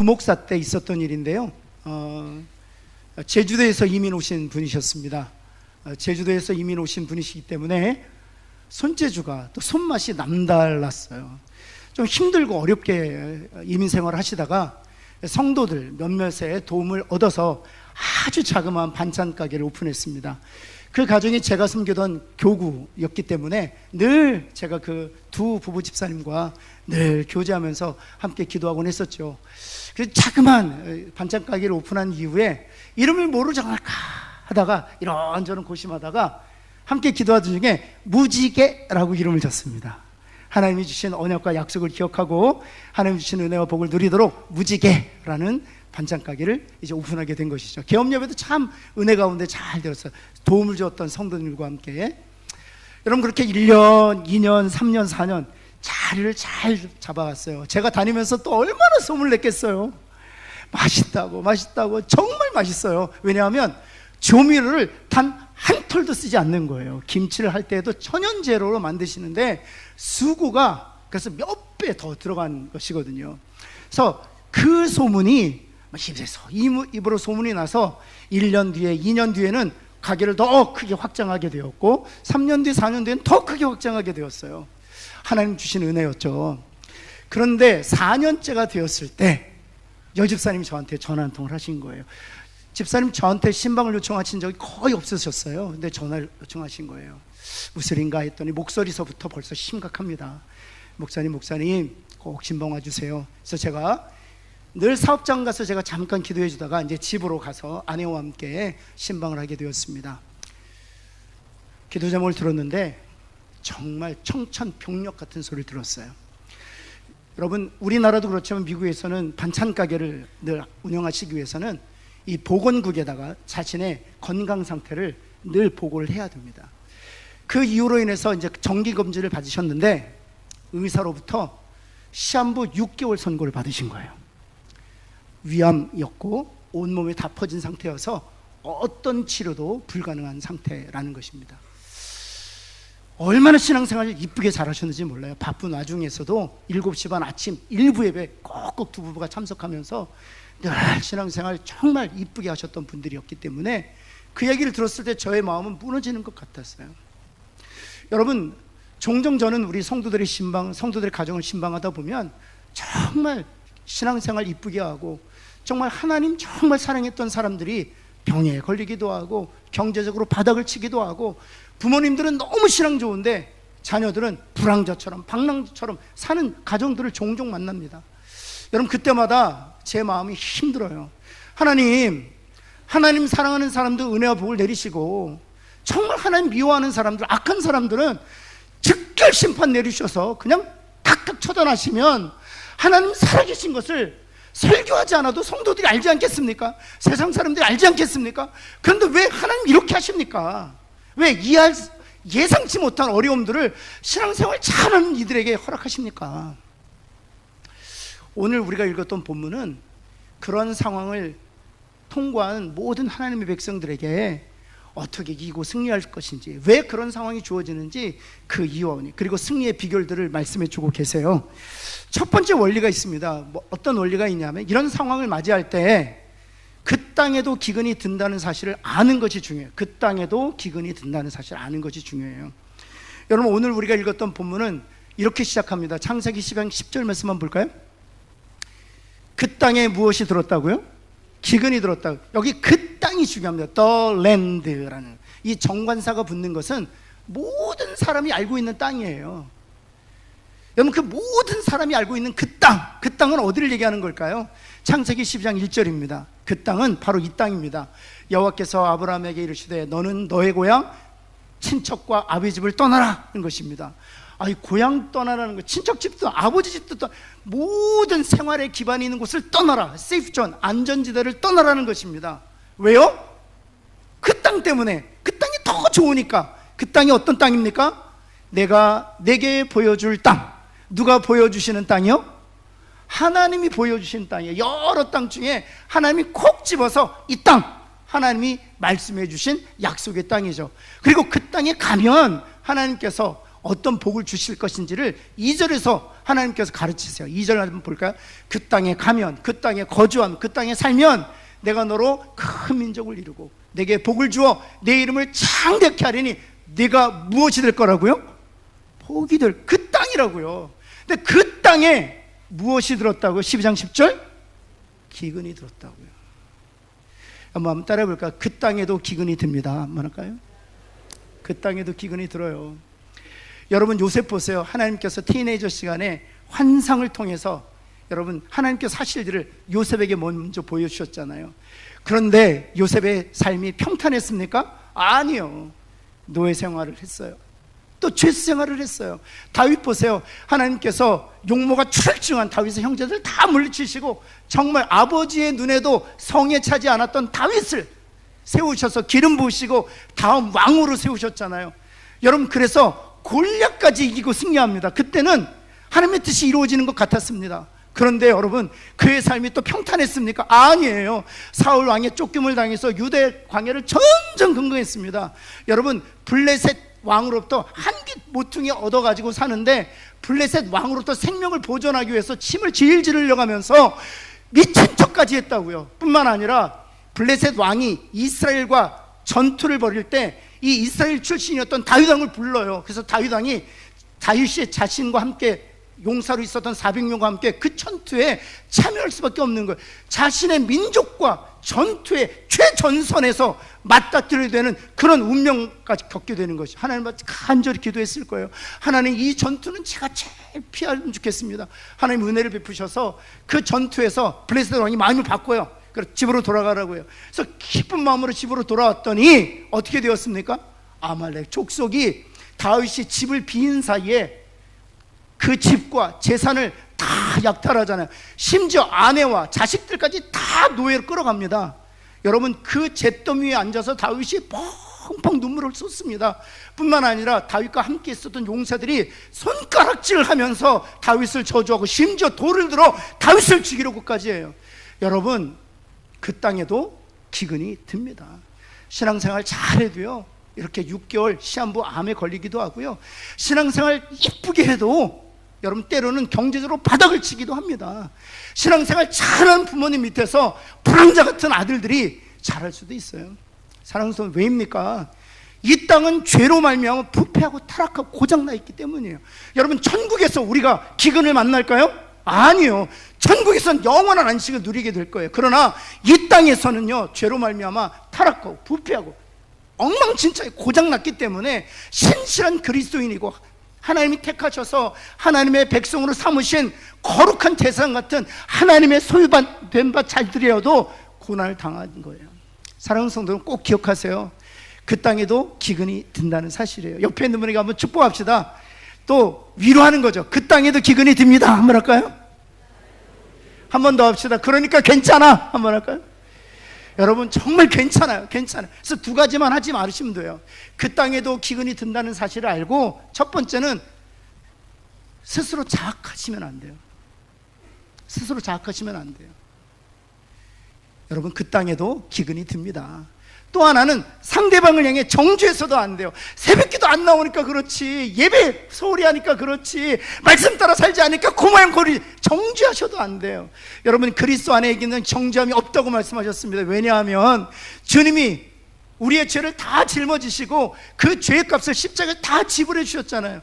부목사 때 있었던 일인데요. 제주도에서 이민 오신 분이셨습니다. 제주도에서 이민 오신 분이시기 때문에 손재주가 또 손맛이 남달랐어요. 좀 힘들고 어렵게 이민 생활을 하시다가 성도들 몇몇의 도움을 얻어서 아주 자그마한 반찬 가게를 오픈했습니다. 그 가정이 제가 섬기던 교구였기 때문에 늘 제가 그 두 부부 집사님과 늘 교제하면서 함께 기도하곤 했었죠. 그래서 자그마한 반찬 가게를 오픈한 이후에 이름을 뭐로 정할까 하다가 이런저런 고심하다가 함께 기도하던 중에 무지개라고 이름을 졌습니다. 하나님이 주신 언약과 약속을 기억하고 하나님이 주신 은혜와 복을 누리도록 무지개라는 반찬 가게를 이제 오픈하게 된 것이죠. 개업 예배도 참 은혜 가운데 잘 되었어요. 도움을 주었던 성도들과 함께. 여러분, 그렇게 1년, 2년, 3년, 4년 자리를 잘 잡아갔어요. 제가 다니면서 또 얼마나 소문을 냈겠어요. 맛있다고 정말 맛있어요. 왜냐하면 조미료를 단 한 톨도 쓰지 않는 거예요. 김치를 할 때에도 천연 재료로 만드시는데 수고가 그래서 몇 배 더 들어간 것이거든요. 그래서 그 소문이 입으로 소문이 나서 1년 뒤에 2년 뒤에는 가게를 더 크게 확장하게 되었고 3년 뒤 4년 뒤에는 더 크게 확장하게 되었어요. 하나님 주신 은혜였죠. 그런데 4년째가 되었을 때 여집사님이 저한테 전화 한 통을 하신 거예요. 집사님, 저한테 신방을 요청하신 적이 거의 없으셨어요. 근데 전화를 요청하신 거예요. 무슨 일인가 했더니 목소리서부터 벌써 심각합니다. 목사님 꼭 신방 와주세요. 그래서 제가 늘 사업장 가서 제가 잠깐 기도해 주다가 이제 집으로 가서 아내와 함께 신방을 하게 되었습니다. 기도 제목을 들었는데 정말 청천벽력 같은 소리를 들었어요. 여러분, 우리나라도 그렇지만 미국에서는 반찬 가게를 늘 운영하시기 위해서는 이 보건국에다가 자신의 건강 상태를 늘 보고를 해야 됩니다. 그 이유로 인해서 이제 정기 검진을 받으셨는데 의사로부터 시한부 6개월 선고를 받으신 거예요. 위암이었고 온몸에 다 퍼진 상태여서 어떤 치료도 불가능한 상태라는 것입니다. 얼마나 신앙생활을 이쁘게 잘하셨는지 몰라요. 바쁜 와중에서도 7시 반 아침 일부 예배 꼭꼭 두 부부가 참석하면서 늘 신앙생활 정말 이쁘게 하셨던 분들이었기 때문에 그 얘기를 들었을 때 저의 마음은 무너지는 것 같았어요. 여러분, 종종 저는 우리 성도들의 성도들의 가정을 신방하다 보면 정말 신앙생활 이쁘게 하고 정말 하나님 정말 사랑했던 사람들이 병에 걸리기도 하고 경제적으로 바닥을 치기도 하고 부모님들은 너무 신앙 좋은데 자녀들은 불황자처럼 방랑자처럼 사는 가정들을 종종 만납니다. 여러분, 그때마다 제 마음이 힘들어요. 하나님 사랑하는 사람들 은혜와 복을 내리시고 정말 하나님 미워하는 사람들, 악한 사람들은 즉결 심판 내리셔서 그냥 각각 처단하시면 하나님 살아계신 것을 설교하지 않아도 성도들이 알지 않겠습니까? 세상 사람들이 알지 않겠습니까? 그런데 왜 하나님 이렇게 하십니까? 왜 예상치 못한 어려움들을 신앙생활 잘하는 이들에게 허락하십니까? 오늘 우리가 읽었던 본문은 그런 상황을 통과한 모든 하나님의 백성들에게 어떻게 이기고 승리할 것인지, 왜 그런 상황이 주어지는지 그 이유와 그리고 승리의 비결들을 말씀해 주고 계세요. 첫 번째 원리가 있습니다. 어떤 원리가 있냐면 이런 상황을 맞이할 때 그 땅에도 기근이 든다는 사실을 아는 것이 중요해요. 그 땅에도 기근이 든다는 사실을 아는 것이 중요해요. 여러분, 오늘 우리가 읽었던 본문은 이렇게 시작합니다. 창세기 10장 10절 말씀만 볼까요? 그 땅에 무엇이 들었다고요? 기근이 들었다고. 여기 그 땅이 중요합니다. The land라는 이 정관사가 붙는 것은 모든 사람이 알고 있는 땅이에요. 여러분, 그 모든 사람이 알고 있는 그 땅은 어디를 얘기하는 걸까요? 창세기 12장 1절입니다. 그 땅은 바로 이 땅입니다. 여호와께서 아브라함에게 이르시되 너는 너의 고향 친척과 아버지 집을 떠나라 하는 것입니다. 이 고향 떠나라는 거, 친척 집도 아버지 집도 모든 생활의 기반이 있는 곳을 떠나라, 세이프존, 안전지대를 떠나라는 것입니다. 왜요? 그 땅 때문에. 그 땅이 더 좋으니까. 그 땅이 어떤 땅입니까? 내가 내게 보여줄 땅. 누가 보여주시는 땅이요? 하나님이 보여주신 땅이에요. 여러 땅 중에 하나님이 콕 집어서 이 땅, 하나님이 말씀해 주신 약속의 땅이죠. 그리고 그 땅에 가면 하나님께서 어떤 복을 주실 것인지를 2절에서 하나님께서 가르치세요. 2절 한번 볼까요? 그 땅에 가면, 그 땅에 거주하면, 그 땅에 살면 내가 너로 큰 민족을 이루고 내게 복을 주어 내 이름을 창대케 하리니 네가 무엇이 될 거라고요? 복이 될, 그 땅이라고요. 근데 그 땅에 무엇이 들었다고요? 12장 10절? 기근이 들었다고요. 한번 따라해 볼까요? 그 땅에도 기근이 듭니다. 한번 할까요? 그 땅에도 기근이 들어요. 여러분 요셉 보세요. 하나님께서 티네이저 시간에 환상을 통해서 여러분 하나님께서 사실들을 요셉에게 먼저 보여주셨잖아요. 그런데 요셉의 삶이 평탄했습니까? 아니요. 노예 생활을 했어요. 또 죄수 생활을 했어요. 다윗 보세요. 하나님께서 용모가 출중한 다윗의 형제들 다 물리치시고 정말 아버지의 눈에도 성에 차지 않았던 다윗을 세우셔서 기름 부으시고 다음 왕으로 세우셨잖아요. 여러분 그래서 골리앗까지 이기고 승리합니다. 그때는 하나님의 뜻이 이루어지는 것 같았습니다. 그런데 여러분 그의 삶이 또 평탄했습니까? 아니에요. 사울 왕의 쫓김을 당해서 유대 광야를 전전긍긍했습니다. 여러분 블레셋 왕으로부터 한 깃 모퉁이 얻어가지고 사는데 블레셋 왕으로부터 생명을 보존하기 위해서 침을 질질 흘려가면서 미친 척까지 했다고요. 뿐만 아니라 블레셋 왕이 이스라엘과 전투를 벌일 때 이 이스라엘 출신이었던 다윗 왕을 불러요. 그래서 다윗 왕이 다윗의 자신과 함께 용사로 있었던 400명과 함께 그 전투에 참여할 수밖에 없는 거예요. 자신의 민족과 전투의 최전선에서 맞닥뜨려야 되는 그런 운명까지 겪게 되는 것이, 하나님한테 간절히 기도했을 거예요. 하나님 이 전투는 제가 제일 피하면 좋겠습니다. 하나님 은혜를 베푸셔서 그 전투에서 블레셋 왕이 마음을 바꿔요. 그래서 집으로 돌아가라고요. 그래서 기쁜 마음으로 집으로 돌아왔더니 어떻게 되었습니까? 아말렉 족속이 다윗이 집을 비인 사이에 그 집과 재산을 다 약탈하잖아요. 심지어 아내와 자식들까지 다 노예로 끌어갑니다. 여러분 그 잿더미 위에 앉아서 다윗이 펑펑 눈물을 쏟습니다. 뿐만 아니라 다윗과 함께 있었던 용사들이 손가락질을 하면서 다윗을 저주하고 심지어 돌을 들어 다윗을 죽이려고까지 해요. 여러분 그 땅에도 기근이 듭니다. 신앙생활 잘해도요 이렇게 6개월 시한부 암에 걸리기도 하고요, 신앙생활 이쁘게 해도 여러분 때로는 경제적으로 바닥을 치기도 합니다. 신앙생활 잘하는 부모님 밑에서 불황자 같은 아들들이 자랄 수도 있어요. 사랑하는 성도, 왜입니까? 이 땅은 죄로 말미암아 부패하고 타락하고 고장나 있기 때문이에요. 여러분 천국에서 우리가 기근을 만날까요? 아니요. 천국에서는 영원한 안식을 누리게 될 거예요. 그러나 이 땅에서는요 죄로 말미암아 타락하고 부패하고 엉망진창이 고장났기 때문에 신실한 그리스도인이고 하나님이 택하셔서 하나님의 백성으로 삼으신 거룩한 대상 같은 하나님의 소유된 바 잘 드려도 고난을 당한 거예요. 사랑하는 성도는 꼭 기억하세요. 그 땅에도 기근이 든다는 사실이에요. 옆에 있는 분에게 한번 축복합시다. 또 위로하는 거죠. 그 땅에도 기근이 듭니다. 한번 할까요? 한 번 더 합시다. 그러니까 괜찮아. 한번 할까요? 여러분 정말 괜찮아요. 괜찮아요. 그래서 두 가지만 하지 말으시면 돼요. 그 땅에도 기근이 든다는 사실을 알고, 첫 번째는 스스로 자학하시면 안 돼요. 스스로 자학하시면 안 돼요. 여러분 그 땅에도 기근이 듭니다. 또 하나는 상대방을 향해 정죄해서도 안 돼요. 새벽기도 안 나오니까 그렇지, 예배 소홀히 하니까 그렇지, 말씀 따라 살지 않으니까 고모양 고리, 정죄하셔도 안 돼요. 여러분 그리스도 안에 있는 정죄함이 없다고 말씀하셨습니다. 왜냐하면 주님이 우리의 죄를 다 짊어지시고 그 죄의 값을 십자가에 다 지불해 주셨잖아요.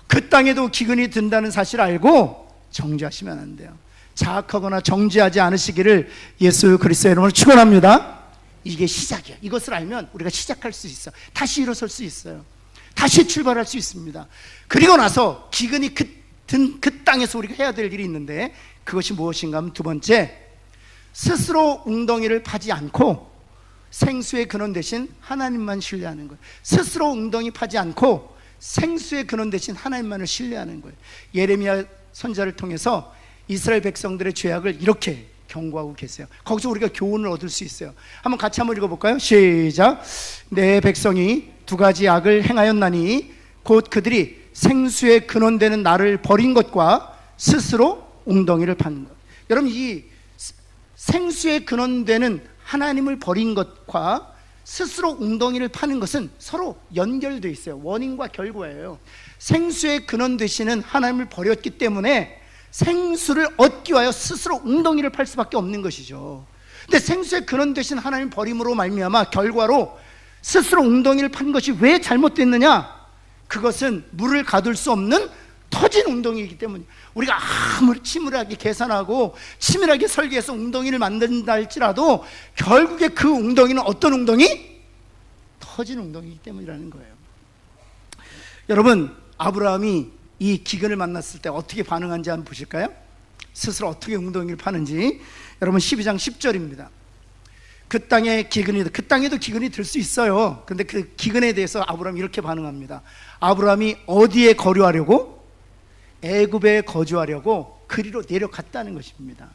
그 땅에도 기근이 든다는 사실을 알고 정죄하시면 안 돼요. 자학하거나 정죄하지 않으시기를 예수 그리스도의 이름으로 축원합니다. 이게 시작이에요. 이것을 알면 우리가 시작할 수 있어요. 다시 일어설 수 있어요. 다시 출발할 수 있습니다. 그리고 나서 기근이 든 그 땅에서 우리가 해야 될 일이 있는데, 그것이 무엇인가 하면 두 번째, 스스로 웅덩이를 파지 않고 생수의 근원 대신 하나님만 신뢰하는 거예요. 스스로 웅덩이 파지 않고 생수의 근원 대신 하나님만을 신뢰하는 거예요. 예레미야 선지자를 통해서 이스라엘 백성들의 죄악을 이렇게 경고하고 계세요. 거기서 우리가 교훈을 얻을 수 있어요. 한번 같이 한번 읽어볼까요? 시작. 내 백성이 두 가지 악을 행하였나니 곧 그들이 생수의 근원되는 나를 버린 것과 스스로 웅덩이를 파는 것. 여러분 이 생수의 근원되는 하나님을 버린 것과 스스로 웅덩이를 파는 것은 서로 연결되어 있어요. 원인과 결과예요. 생수의 근원 되시는 하나님을 버렸기 때문에 생수를 얻기 위하여 스스로 웅덩이를 팔 수밖에 없는 것이죠. 근데 생수의 근원 되신 하나님 버림으로 말미암아 결과로 스스로 웅덩이를 판 것이 왜 잘못됐느냐? 그것은 물을 가둘 수 없는 터진 웅덩이이기 때문에, 우리가 아무리 치밀하게 계산하고 치밀하게 설계해서 웅덩이를 만든다 할지라도 결국에 그 웅덩이는 어떤 웅덩이? 터진 웅덩이이기 때문이라는 거예요. 여러분, 아브라함이 이 기근을 만났을 때 어떻게 반응한지 한번 보실까요? 스스로 어떻게 웅덩이를 파는지. 여러분 12장 10절입니다. 그 땅에 기근이, 그 땅에도 기근이 들 수 있어요. 그런데 그 기근에 대해서 아브라함이 이렇게 반응합니다. 아브라함이 어디에 거류하려고? 애굽에 거주하려고 그리로 내려갔다는 것입니다.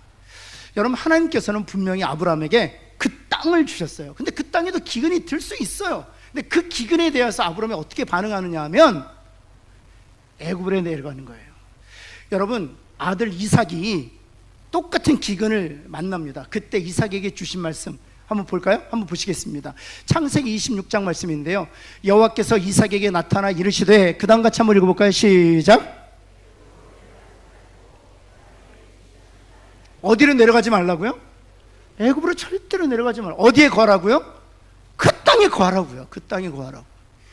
여러분, 하나님께서는 분명히 아브라함에게 그 땅을 주셨어요. 근데 그 땅에도 기근이 들 수 있어요. 근데 그 기근에 대해서 아브라함이 어떻게 반응하느냐 하면 애굽으로 내려가는 거예요. 여러분, 아들 이삭이 똑같은 기근을 만납니다. 그때 이삭에게 주신 말씀 한번 볼까요? 한번 보시겠습니다. 창세기 26장 말씀인데요, 여호와께서 이삭에게 나타나 이르시되, 그 다음 같이 한번 읽어볼까요? 시작. 어디로 내려가지 말라고요? 애굽으로 절대로 내려가지 말라고. 어디에 거하라고요? 그 땅에 거하라고요. 그 땅에 거하라고.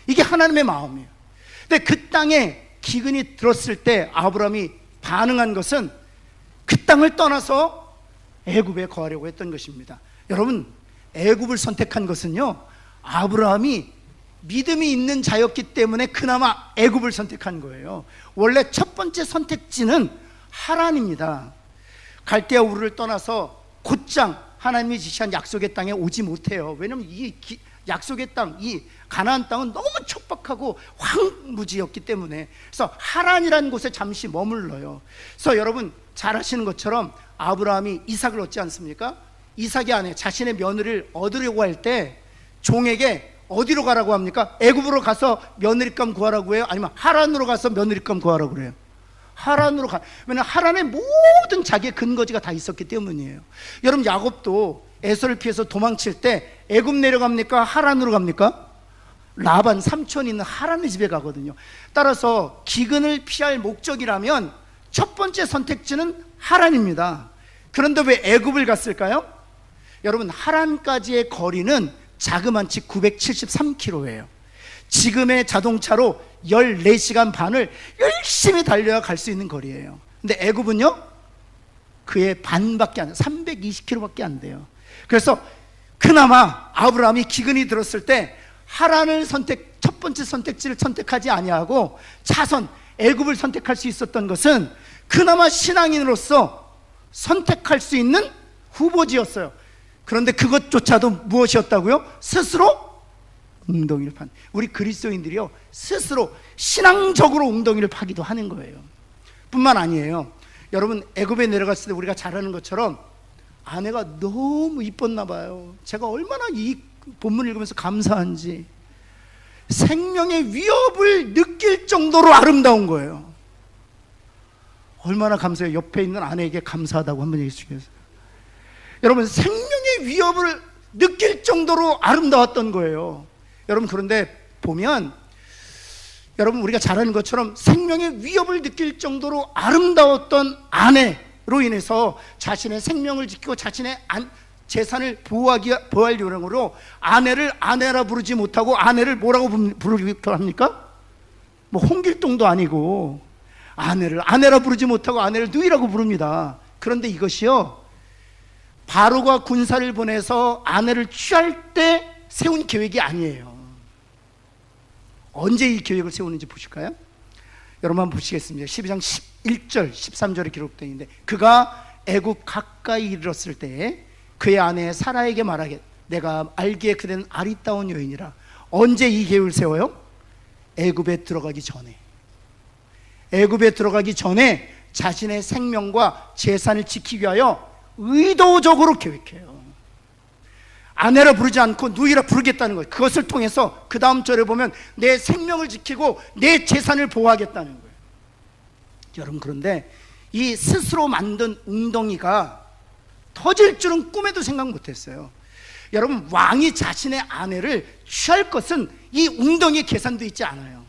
이게 하나님의 마음이에요. 근데 그 땅에 기근이 들었을 때 아브라함이 반응한 것은 그 땅을 떠나서 애굽에 거하려고 했던 것입니다. 여러분, 애굽을 선택한 것은요, 아브라함이 믿음이 있는 자였기 때문에 그나마 애굽을 선택한 거예요. 원래 첫 번째 선택지는 하란입니다. 갈대아 우르를 떠나서 곧장 하나님이 지시한 약속의 땅에 오지 못해요. 왜냐하면 이 약속의 땅, 이 가나안 땅은 너무 촉박하고 황무지였기 때문에. 그래서 하란이라는 곳에 잠시 머물러요. 그래서 여러분 잘 아시는 것처럼 아브라함이 이삭을 얻지 않습니까? 이삭이 아내 자신의 며느리를 얻으려고 할 때 종에게 어디로 가라고 합니까? 애굽으로 가서 며느리감 구하라고 해요? 아니면 하란으로 가서 며느리감 구하라고 그래요? 하란으로 가. 왜냐하면 하란에 모든 자기의 근거지가 다 있었기 때문이에요. 여러분, 야곱도 에서를 피해서 도망칠 때 애굽 내려갑니까? 하란으로 갑니까? 라반 삼촌이 있는 하란의 집에 가거든요. 따라서 기근을 피할 목적이라면 첫 번째 선택지는 하란입니다. 그런데 왜 애굽을 갔을까요? 여러분, 하란까지의 거리는 자그만치 973km예요. 지금의 자동차로 14시간 반을 열심히 달려야 갈 수 있는 거리예요. 근데 애굽은요, 그의 반밖에 안 돼요. 320km밖에 안 돼요. 그래서 그나마 아브라함이 기근이 들었을 때 하란을 첫 번째 선택지를 선택하지 아니하고 차선 애굽을 선택할 수 있었던 것은 그나마 신앙인으로서 선택할 수 있는 후보지였어요. 그런데 그것조차도 무엇이었다고요? 스스로 웅덩이를 판. 우리 그리스도인들이요, 스스로 신앙적으로 웅덩이를 파기도 하는 거예요. 뿐만 아니에요. 여러분, 애굽에 내려갔을 때 우리가 잘 아는 것처럼 아내가 너무 이뻤나 봐요. 제가 얼마나 이 본문을 읽으면서 감사한지. 생명의 위협을 느낄 정도로 아름다운 거예요. 얼마나 감사해요. 옆에 있는 아내에게 감사하다고 한번 얘기해 주시겠어요? 여러분, 생명의 위협을 느낄 정도로 아름다웠던 거예요. 여러분, 그런데 보면 여러분, 우리가 잘 아는 것처럼 생명의 위협을 느낄 정도로 아름다웠던 아내로 인해서 자신의 생명을 지키고 자신의 재산을 보호할 요령으로 아내를 아내라 부르지 못하고 아내를 뭐라고 부르기도 합니까? 뭐 홍길동도 아니고 아내를 아내라 부르지 못하고 아내를 누이라고 부릅니다. 그런데 이것이요, 바로가 군사를 보내서 아내를 취할 때 세운 계획이 아니에요. 언제 이 계획을 세우는지 보실까요? 여러분 한번 보시겠습니다. 12장 11절 13절에 기록되어 있는데, 그가 애굽 가까이 이르렀을 때 그의 아내 사라에게 말하게, 내가 알기에 그대는 아리따운 여인이라. 언제 이 계획을 세워요? 애굽에 들어가기 전에. 애굽에 들어가기 전에 자신의 생명과 재산을 지키기 위하여 의도적으로 계획해요. 아내라 부르지 않고 누이라 부르겠다는 거예요. 그것을 통해서 그 다음 절에 보면 내 생명을 지키고 내 재산을 보호하겠다는 거예요. 여러분, 그런데 이 스스로 만든 웅덩이가 터질 줄은 꿈에도 생각 못했어요. 여러분, 왕이 자신의 아내를 취할 것은 이 웅덩이에 계산되어 있지 않아요.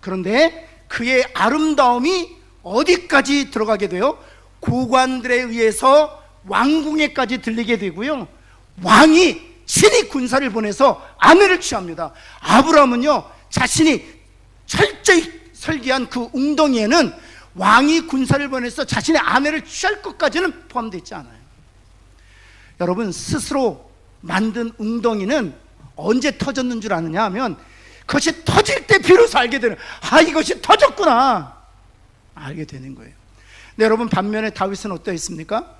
그런데 그의 아름다움이 어디까지 들어가게 돼요? 고관들에 의해서 왕궁에까지 들리게 되고요, 왕이 친히 군사를 보내서 아내를 취합니다. 아브라함은요, 자신이 철저히 설계한 그 웅덩이에는 왕이 군사를 보내서 자신의 아내를 취할 것까지는 포함되어 있지 않아요. 여러분, 스스로 만든 웅덩이는 언제 터졌는 줄 아느냐 하면, 그것이 터질 때 비로소 알게 되는, 이것이 터졌구나 알게 되는 거예요. 근데 여러분, 반면에 다윗은 어떠했습니까?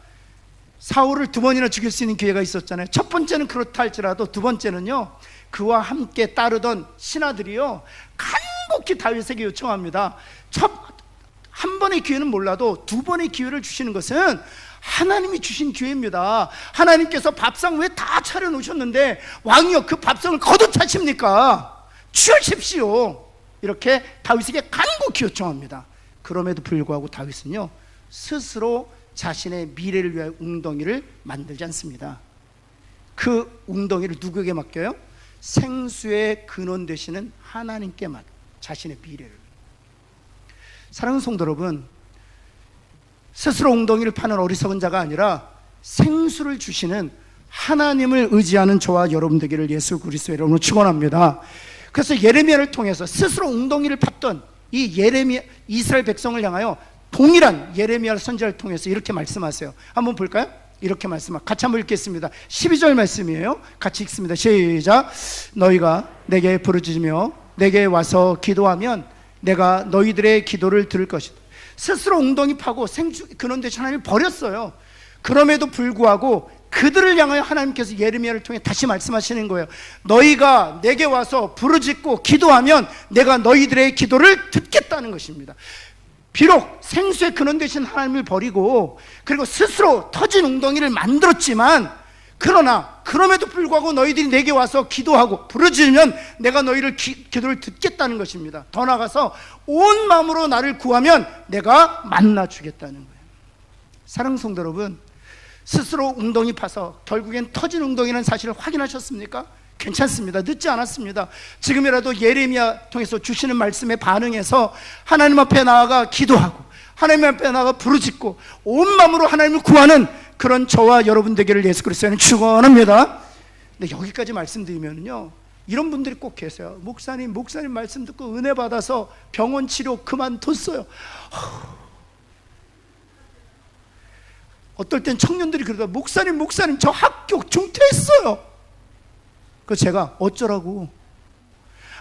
사울을 2번이나 죽일 수 있는 기회가 있었잖아요. 첫 번째는 그렇다 할지라도 두 번째는요, 그와 함께 따르던 신하들이요 간곡히 다윗에게 요청합니다. 한 번의 기회는 몰라도 2번의 기회를 주시는 것은 하나님이 주신 기회입니다. 하나님께서 밥상 왜 다 차려놓으셨는데 왕이요, 그 밥상을 걷어차십니까? 취하십시오. 이렇게 다윗에게 간곡히 요청합니다. 그럼에도 불구하고 다윗은요, 스스로 자신의 미래를 위하여 웅덩이를 만들지 않습니다. 그 웅덩이를 누구에게 맡겨요? 생수의 근원 되시는 하나님께 맡겨, 자신의 미래를. 사랑하는 성도 여러분, 스스로 웅덩이를 파는 어리석은 자가 아니라 생수를 주시는 하나님을 의지하는 저와 여러분 되기를 예수 그리스도의 이름으로 축원합니다. 그래서 예레미야를 통해서 스스로 웅덩이를 팠던 이 예레미야, 이스라엘 백성을 향하여 동일한 예레미야 선지자를 통해서 이렇게 말씀하세요. 한번 볼까요? 이렇게 말씀하세요. 같이 한번 읽겠습니다. 12절 말씀이에요. 같이 읽습니다. 시작. 너희가 내게 부르짖으며 내게 와서 기도하면 내가 너희들의 기도를 들을 것이다. 스스로 웅덩이 파고 생수 근원 되신 하나님을 버렸어요. 그럼에도 불구하고 그들을 향하여 하나님께서 예레미야를 통해 다시 말씀하시는 거예요. 너희가 내게 와서 부르짖고 기도하면 내가 너희들의 기도를 듣겠다는 것입니다. 비록 생수의 근원 되신 하나님을 버리고 그리고 스스로 터진 웅덩이를 만들었지만, 그러나 그럼에도 불구하고 너희들이 내게 와서 기도하고 부르짖으면 내가 너희를 기도를 듣겠다는 것입니다. 더 나아가서 온 마음으로 나를 구하면 내가 만나 주겠다는 거예요. 사랑하는 성도 여러분, 스스로 웅덩이 파서 결국엔 터진 웅덩이라는 사실을 확인하셨습니까? 괜찮습니다. 늦지 않았습니다. 지금이라도 예레미야 통해서 주시는 말씀에 반응해서 하나님 앞에 나아가 기도하고 하나님 앞에 나아가 부르짖고 온 마음으로 하나님을 구하는 그런 저와 여러분 되기를 예수 그리스도는 축원합니다. 근데 여기까지 말씀드리면요, 이런 분들이 꼭 계세요. 목사님 말씀 듣고 은혜 받아서 병원 치료 그만뒀어요. 어떨 땐 청년들이 그러다, 목사님 저 학교 중퇴했어요. 그래서 제가 어쩌라고?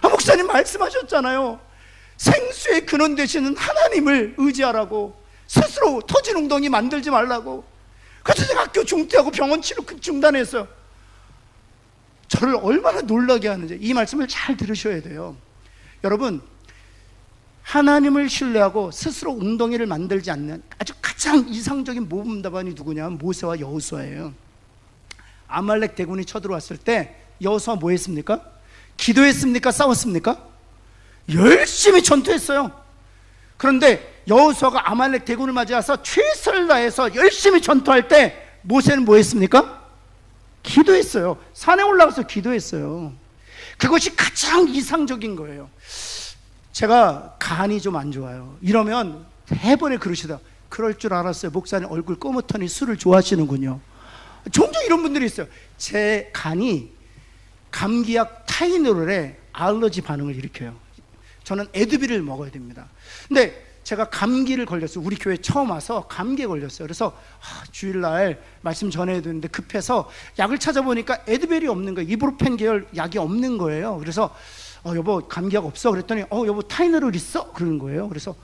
목사님 말씀하셨잖아요. 생수의 근원 되시는 하나님을 의지하라고, 스스로 터진 웅덩이 만들지 말라고. 그래서 제가 학교 중퇴하고 병원 치료 중단했어요. 저를 얼마나 놀라게 하는지 이 말씀을 잘 들으셔야 돼요. 여러분, 하나님을 신뢰하고 스스로 웅덩이를 만들지 않는 아주 가장 이상적인 모범 답안이 누구냐면 모세와 여호수아예요. 아말렉 대군이 쳐들어왔을 때 여호수아 뭐 했습니까? 기도했습니까? 싸웠습니까? 열심히 전투했어요. 그런데 여호수아가 아말렉 대군을 맞이해서 최선을 다해서 열심히 전투할 때 모세는 뭐 했습니까? 기도했어요. 산에 올라가서 기도했어요. 그것이 가장 이상적인 거예요. 제가 간이 좀 안 좋아요. 이러면 대번에 그러시다. 그럴 줄 알았어요. 목사님 얼굴 꼬무더니 술을 좋아하시는군요. 종종 이런 분들이 있어요. 제 간이 감기약 타이노롤에 알러지 반응을 일으켜요. 저는 에드빌을 먹어야 됩니다. 근데 제가 감기를 걸렸어요. 우리 교회 처음 와서 감기에 걸렸어요. 그래서 주일날 말씀 전해야 되는데 급해서 약을 찾아보니까 에드빌이 없는 거예요. 이브로펜 계열 약이 없는 거예요. 그래서 여보 감기약 없어? 그랬더니 여보 타이노롤 있어? 그러는 거예요. 그래서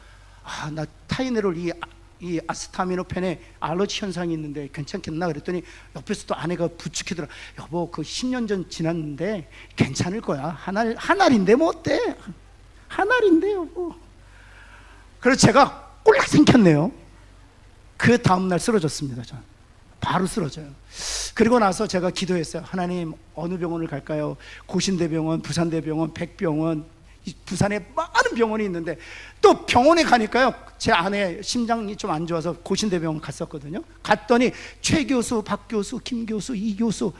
나 타이노롤 이 아스타미노펜에 알러지 현상이 있는데 괜찮겠나? 그랬더니 옆에서 또 아내가 부축히더라. 여보 그 10년 전 지났는데 괜찮을 거야. 한 알인데 뭐 어때? 한 알인데 여보. 그래서 제가 꼴락 생겼네요. 그 다음날 쓰러졌습니다. 저는 바로 쓰러져요. 그리고 나서 제가 기도했어요. 하나님 어느 병원을 갈까요? 고신대병원, 부산대병원, 백병원, 부산에 많은 병원이 있는데 또 병원에 가니까요, 제 아내 심장이 좀 안 좋아서 고신대병원 갔었거든요. 갔더니 최 교수, 박 교수, 김 교수, 이 교수,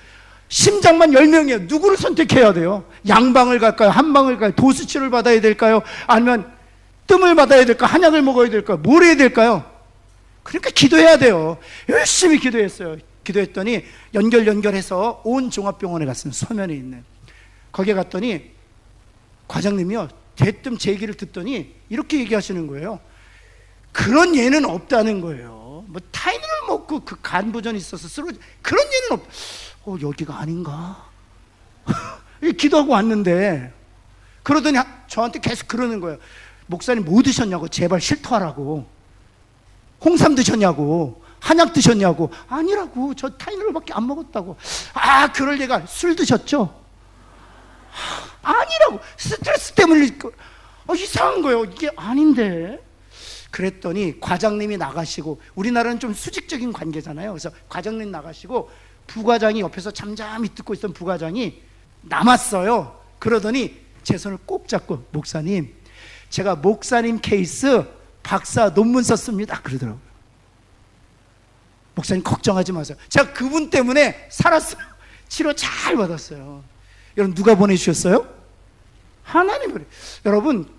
심장만 10명이에요. 누구를 선택해야 돼요? 양방을 갈까요? 한방을 갈까요? 도수치료를 받아야 될까요? 아니면 뜸을 받아야 될까? 한약을 먹어야 될까? 뭘 해야 될까요? 그러니까 기도해야 돼요. 열심히 기도했어요. 기도했더니 연결해서 온 종합병원에 갔습니다. 서면에 있는. 거기에 갔더니 과장님이요, 대뜸 제 얘기를 듣더니 이렇게 얘기하시는 거예요. 그런 예는 없다는 거예요. 뭐 타이닌을 먹고 그 간 부전이 있어서 쓰러지, 그런 예는 여기가 아닌가? 기도하고 왔는데. 그러더니 저한테 계속 그러는 거예요. 목사님 뭐 드셨냐고, 제발 실토하라고. 홍삼 드셨냐고, 한약 드셨냐고. 아니라고, 저 타이놀밖에 안 먹었다고. 아, 그럴 리가. 술 드셨죠? 아니라고, 스트레스 때문에. 이상한 거예요. 이게 아닌데. 그랬더니 과장님이 나가시고, 우리나라는 좀 수직적인 관계잖아요. 그래서 과장님 나가시고 부과장이 옆에서 잠잠히 듣고 있던 부과장이 남았어요. 그러더니 제 손을 꼭 잡고, 목사님, 제가 목사님 케이스 박사 논문 썼습니다, 그러더라고요. 목사님 걱정하지 마세요. 제가 그분 때문에 살았어요. 치료 잘 받았어요. 여러분, 누가 보내주셨어요? 하나님이. 여러분,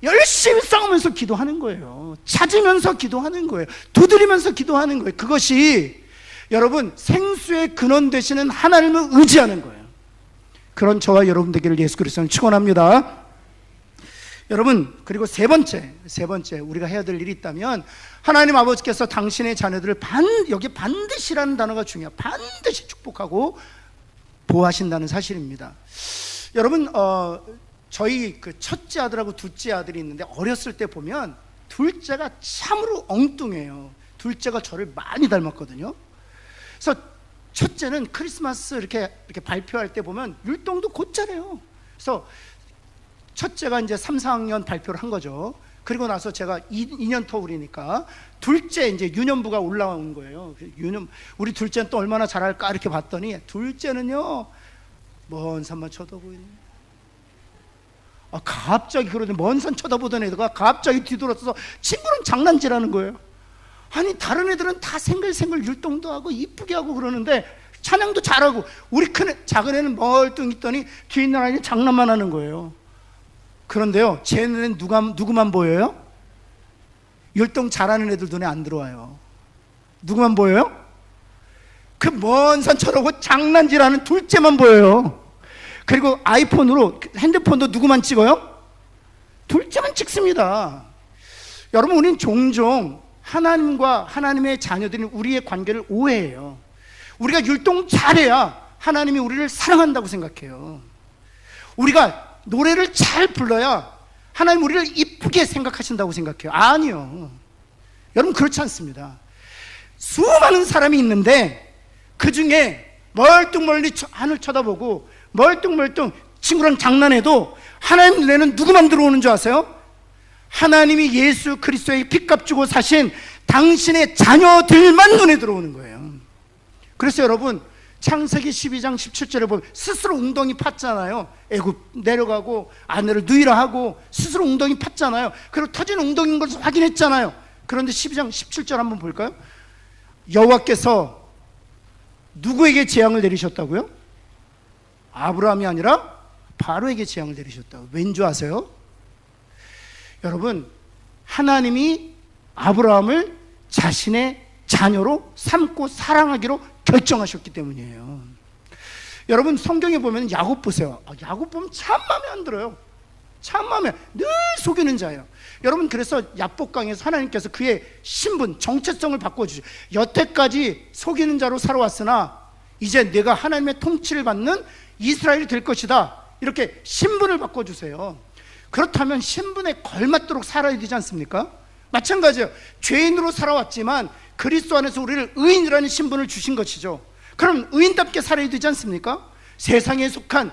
열심히 싸우면서 기도하는 거예요. 찾으면서 기도하는 거예요. 두드리면서 기도하는 거예요. 그것이 여러분 생수의 근원 되시는 하나님을 의지하는 거예요. 그런 저와 여러분 되기를 예수 그리스도는 축원합니다. 여러분, 그리고 세 번째 우리가 해야 될 일이 있다면, 하나님 아버지께서 당신의 자녀들을 여기 반드시라는 단어가 중요해요. 반드시 축복하고 보호하신다는 사실입니다. 여러분, 저희 그 첫째 아들하고 둘째 아들이 있는데, 어렸을 때 보면 둘째가 참으로 엉뚱해요. 둘째가 저를 많이 닮았거든요. 그래서 첫째는 크리스마스 이렇게 발표할 때 보면 율동도 곧잘해요. 그래서 첫째가 이제 3, 4학년 발표를 한 거죠. 그리고 나서 제가 2년 터울이니까 둘째 이제 유년부가 올라온 거예요. 우리 둘째는 또 얼마나 잘할까 이렇게 봤더니, 둘째는요, 먼 산만 쳐다보이네. 갑자기 그러더니 먼 산 쳐다보던 애가 갑자기 뒤돌아서서 친구랑 장난질하는 거예요. 아니, 다른 애들은 다 생글생글 율동도 하고 이쁘게 하고 그러는데, 찬양도 잘하고, 우리 작은 애는 멀뚱 있더니 뒤에 있는 아이는 장난만 하는 거예요. 그런데요, 제 눈엔 누구만 보여요? 율동 잘하는 애들 눈에 안 들어와요. 누구만 보여요? 그 먼 산 쳐다보고 장난질하는 둘째만 보여요. 그리고 아이폰으로, 핸드폰도 누구만 찍어요? 둘째만 찍습니다. 여러분, 우리는 종종 하나님과 하나님의 자녀들이 우리의 관계를 오해해요. 우리가 율동 잘해야 하나님이 우리를 사랑한다고 생각해요. 우리가 노래를 잘 불러야 하나님 우리를 이쁘게 생각하신다고 생각해요. 아니요. 여러분, 그렇지 않습니다. 수많은 사람이 있는데 그 중에 멀뚱멀리 하늘 쳐다보고 멀뚱멀뚱 친구랑 장난해도 하나님 눈에는 누구만 들어오는 줄 아세요? 하나님이 예수 그리스도의 피값 주고 사신 당신의 자녀들만 눈에 들어오는 거예요. 그래서 여러분, 창세기 12장 17절에 보면 스스로 웅덩이 팠잖아요. 애굽 내려가고 아내를 누이라 하고 스스로 웅덩이 팠잖아요. 그리고 터진 웅덩이인 것을 확인했잖아요. 그런데 12장 17절 한번 볼까요? 여호와께서 누구에게 재앙을 내리셨다고요? 아브라함이 아니라 바로에게 재앙을 내리셨다고. 왠 줄 아세요? 여러분, 하나님이 아브라함을 자신의 자녀로 삼고 사랑하기로 결정하셨기 때문이에요. 여러분, 성경에 보면 야곱 보세요. 야곱 보면 참 마음에 안 들어요. 참 마음에, 늘 속이는 자예요. 여러분, 그래서 야복강에서 하나님께서 그의 신분, 정체성을 바꿔주죠. 여태까지 속이는 자로 살아왔으나 이제 내가 하나님의 통치를 받는 이스라엘이 될 것이다, 이렇게 신분을 바꿔주세요. 그렇다면 신분에 걸맞도록 살아야 되지 않습니까? 마찬가지예요. 죄인으로 살아왔지만 그리스도 안에서 우리를 의인이라는 신분을 주신 것이죠. 그럼 의인답게 살아야 되지 않습니까? 세상에 속한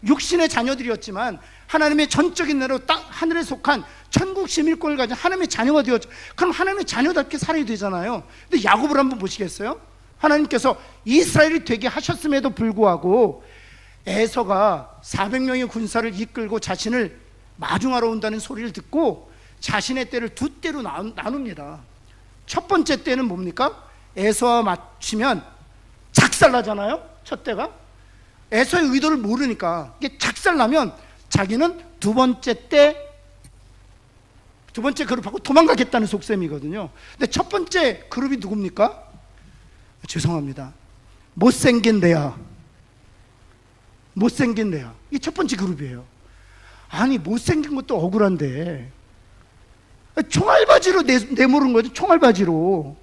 육신의 자녀들이었지만 하나님의 전적인 나라로 하늘에 속한 천국 시민권을 가진 하나님의 자녀가 되었죠. 그럼 하나님의 자녀답게 살아야 되잖아요. 근데 야곱을 한번 보시겠어요? 하나님께서 이스라엘이 되게 하셨음에도 불구하고 에서가 400명의 군사를 이끌고 자신을 마중하러 온다는 소리를 듣고 자신의 때를 두 때로 나눕니다. 첫 번째 때는 뭡니까? 에서와 맞추면 작살나잖아요. 첫 때가 에서의 의도를 모르니까 이게 작살나면 자기는 두 번째 때 두 번째 그룹하고 도망가겠다는 속셈이거든요. 근데 첫 번째 그룹이 누굽니까? 죄송합니다. 못생긴 레아. 못생긴 레아. 이 첫 번째 그룹이에요. 아니, 못생긴 것도 억울한데 총알바지로 내모른 거죠. 총알바지로.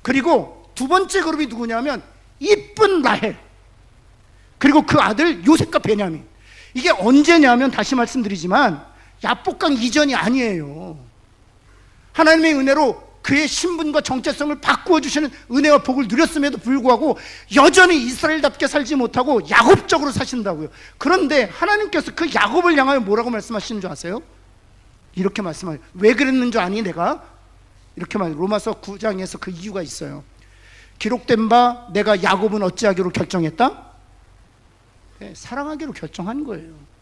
그리고 두 번째 그룹이 누구냐면 이쁜 라헬, 그리고 그 아들 요셉과 베냐민. 이게 언제냐면 다시 말씀드리지만 야복강 이전이 아니에요. 하나님의 은혜로 그의 신분과 정체성을 바꾸어 주시는 은혜와 복을 누렸음에도 불구하고 여전히 이스라엘답게 살지 못하고 야곱적으로 사신다고요. 그런데 하나님께서 그 야곱을 향하여 뭐라고 말씀하시는 줄 아세요? 이렇게 말씀하세요. 왜 그랬는 줄 아니 내가? 이렇게 말해요. 로마서 9장에서 그 이유가 있어요. 기록된 바 내가 야곱은 어찌하기로 결정했다? 네, 사랑하기로 결정한 거예요.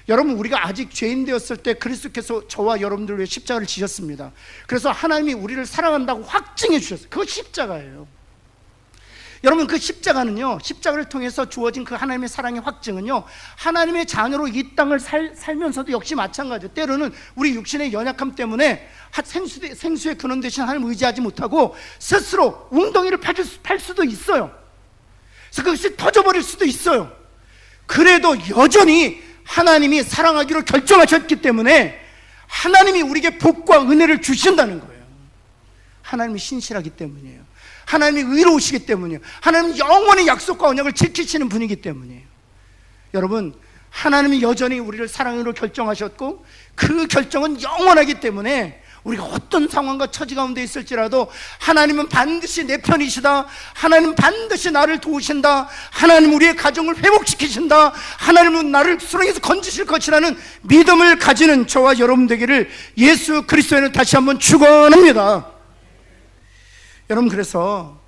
여러분, 우리가 아직 죄인 되었을 때 그리스도께서 저와 여러분들 위해 십자가를 지셨습니다. 그래서 하나님이 우리를 사랑한다고 확증해 주셨어요. 그거 십자가예요. 여러분, 그 십자가는요, 십자가를 통해서 주어진 그 하나님의 사랑의 확증은요, 하나님의 자녀로 이 땅을 살면서도 역시 마찬가지예요. 때로는 우리 육신의 연약함 때문에 생수의 근원 대신 하나님을 의지하지 못하고 스스로 웅덩이를 팔 수도 있어요. 그래서 그것이 터져버릴 수도 있어요. 그래도 여전히 하나님이 사랑하기로 결정하셨기 때문에 하나님이 우리에게 복과 은혜를 주신다는 거예요. 하나님이 신실하기 때문이에요. 하나님이 의로우시기 때문이에요. 하나님은 영원히 약속과 언약을 지키시는 분이기 때문이에요. 여러분, 하나님이 여전히 우리를 사랑으로 결정하셨고 그 결정은 영원하기 때문에 우리가 어떤 상황과 처지 가운데 있을지라도 하나님은 반드시 내 편이시다, 하나님은 반드시 나를 도우신다, 하나님은 우리의 가정을 회복시키신다, 하나님은 나를 수렁에서 건지실 것이라는 믿음을 가지는 저와 여러분 되기를 예수 그리스도에는 다시 한번 축원합니다. 여러분, 그래서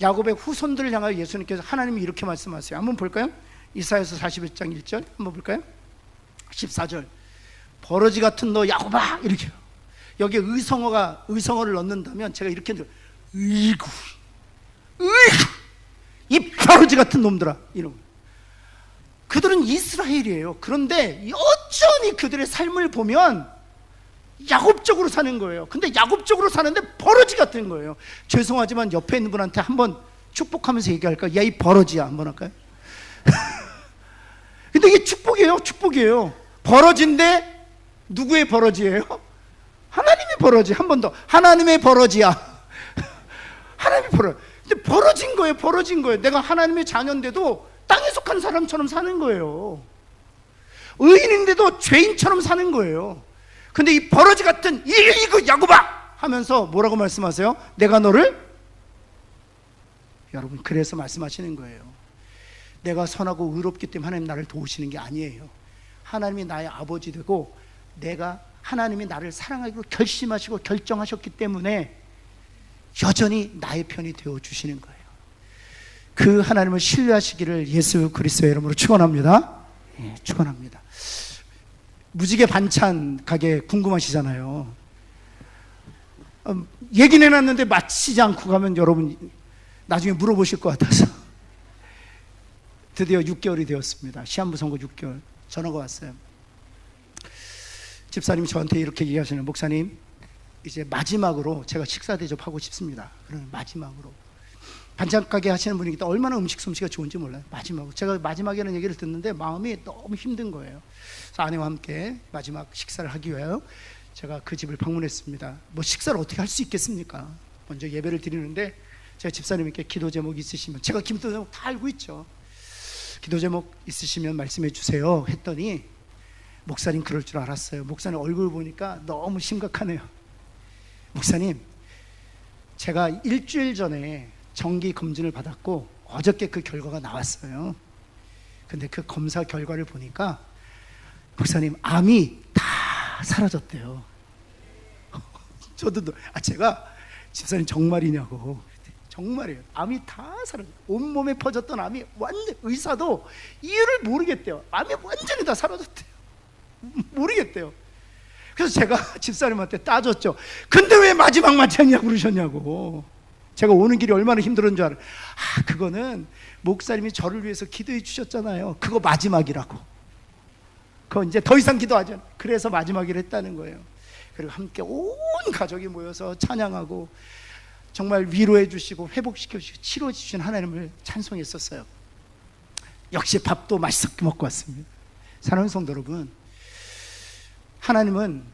야곱의 후손들을 향하여 예수님께서 하나님이 이렇게 말씀하세요. 한번 볼까요? 이사야서 41장 1절 한번 볼까요? 14절 버러지 같은 너 야곱아, 이렇게. 여기에 의성어를 넣는다면 제가 이렇게 으이구 이 버러지 같은 놈들아, 이런. 그들은 이스라엘이에요. 그런데 여전히 그들의 삶을 보면 야곱적으로 사는 거예요. 근데 야곱적으로 사는데 버러지 같은 거예요. 죄송하지만 옆에 있는 분한테 한번 축복하면서 얘기할까요? 야, 이 버러지야, 한번 할까요? 근데 이게 축복이에요. 축복이에요. 버러지인데 누구의 버러지예요? 하나님의 버러지. 한 번 더, 하나님의 버러지야. 하나님의 버러지. 근데 벌어진 거예요. 벌어진 거예요. 내가 하나님의 자녀인데도 땅에 속한 사람처럼 사는 거예요. 의인인데도 죄인처럼 사는 거예요. 근데 이 버러지 같은 이거 야곱아 하면서 뭐라고 말씀하세요? 내가 너를, 여러분, 그래서 말씀하시는 거예요. 내가 선하고 의롭기 때문에 하나님 나를 도우시는 게 아니에요. 하나님이 나의 아버지 되고 하나님이 나를 사랑하기로 결심하시고 결정하셨기 때문에 여전히 나의 편이 되어주시는 거예요. 그 하나님을 신뢰하시기를 예수 그리스도의 이름으로 축원합니다. 예, 축원합니다. 무지개 반찬 가게 궁금하시잖아요. 얘기는 해놨는데 마치지 않고 가면 여러분 나중에 물어보실 것 같아서. 드디어 6개월이 되었습니다. 시한부 선고 6개월 전화가 왔어요. 집사님이 저한테 이렇게 얘기하시는, 목사님, 이제 마지막으로 제가 식사 대접하고 싶습니다. 그러면 마지막으로. 반찬 가게 하시는 분이기 때문에 얼마나 음식 솜씨가 좋은지 몰라요. 마지막으로. 제가 마지막에는 얘기를 듣는데 마음이 너무 힘든 거예요. 그래서 아내와 함께 마지막 식사를 하기 위하여 제가 그 집을 방문했습니다. 뭐 식사를 어떻게 할 수 있겠습니까? 먼저 예배를 드리는데 제가 집사님께 기도 제목 있으시면, 제가 기도 제목 다 알고 있죠. 기도 제목 있으시면 말씀해 주세요 했더니, 목사님 그럴 줄 알았어요. 목사님 얼굴 보니까 너무 심각하네요. 목사님, 제가 일주일 전에 정기 검진을 받았고 어저께 그 결과가 나왔어요. 근데 그 검사 결과를 보니까 목사님, 암이 다 사라졌대요. 저도 제가 집사님 정말이냐고. 정말이에요. 암이 다 사라졌어요. 온몸에 퍼졌던 암이 완전, 의사도 이유를 모르겠대요. 암이 완전히 다 사라졌대요. 모르겠대요. 그래서 제가 집사님한테 따졌죠. 근데 왜 마지막 맞췄냐고 그러셨냐고. 제가 오는 길이 얼마나 힘들었는 줄 알아요. 그거는 목사님이 저를 위해서 기도해 주셨잖아요. 그거 마지막이라고. 그거 이제 더 이상 기도하지 않아요. 그래서 마지막이라 했다는 거예요. 그리고 함께 온 가족이 모여서 찬양하고 정말 위로해 주시고 회복시켜 주시고 치료해 주신 하나님을 찬송했었어요. 역시 밥도 맛있게 먹고 왔습니다. 사랑하는 성도 여러분, 하나님은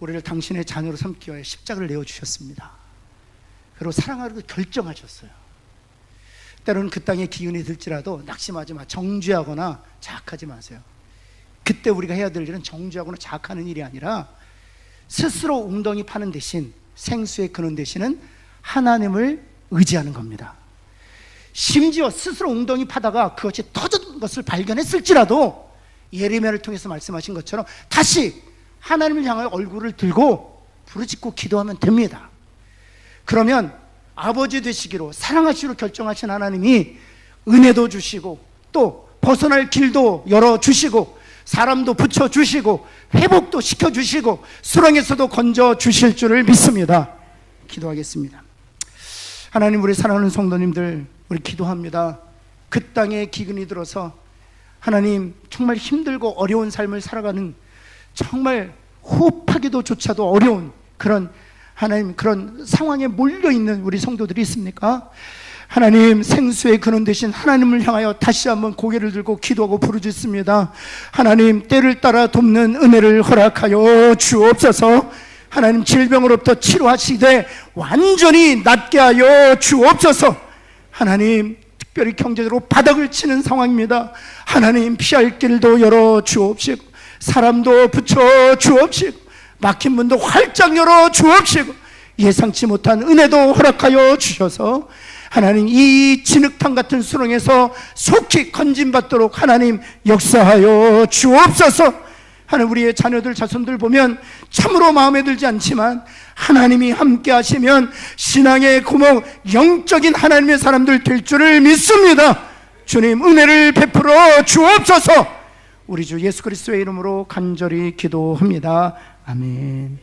우리를 당신의 자녀로 삼기 위해 십자가를 내어주셨습니다. 그리고 사랑하기로 결정하셨어요. 때로는 그 땅에 기운이 들지라도 낙심하지 마, 정죄하거나 자학하지 마세요. 그때 우리가 해야 될 일은 정죄하거나 자학하는 일이 아니라 스스로 웅덩이 파는 대신, 생수의 근원 대신은 하나님을 의지하는 겁니다. 심지어 스스로 웅덩이 파다가 그것이 터진 것을 발견했을지라도 예레미야를 통해서 말씀하신 것처럼 다시 하나님을 향하여 얼굴을 들고 부르짖고 기도하면 됩니다. 그러면 아버지 되시기로 사랑하시기로 결정하신 하나님이 은혜도 주시고 또 벗어날 길도 열어주시고 사람도 붙여주시고 회복도 시켜주시고 수렁에서도 건져주실 줄을 믿습니다. 기도하겠습니다. 하나님, 우리 사랑하는 성도님들, 우리 기도합니다. 그 땅에 기근이 들어서 하나님 정말 힘들고 어려운 삶을 살아가는 정말 호흡하기도조차도 어려운 그런 하나님 그런 상황에 몰려있는 우리 성도들이 있습니까? 하나님, 생수의 근원 되신 하나님을 향하여 다시 한번 고개를 들고 기도하고 부르짖습니다. 하나님, 때를 따라 돕는 은혜를 허락하여 주옵소서. 하나님, 질병으로부터 치료하시되 완전히 낫게 하여 주옵소서. 하나님, 특별히 경제적으로 바닥을 치는 상황입니다. 하나님, 피할 길도 열어 주옵시고 사람도 붙여 주옵시고 막힌 문도 활짝 열어 주옵시고 예상치 못한 은혜도 허락하여 주셔서 하나님, 이 진흙탕 같은 수렁에서 속히 건진받도록 하나님 역사하여 주옵소서. 하나님, 우리의 자녀들 자손들 보면 참으로 마음에 들지 않지만 하나님이 함께 하시면 신앙의 구멍, 영적인 하나님의 사람들 될 줄을 믿습니다. 주님, 은혜를 베풀어 주옵소서. 우리 주 예수 그리스도의 이름으로 간절히 기도합니다. 아멘.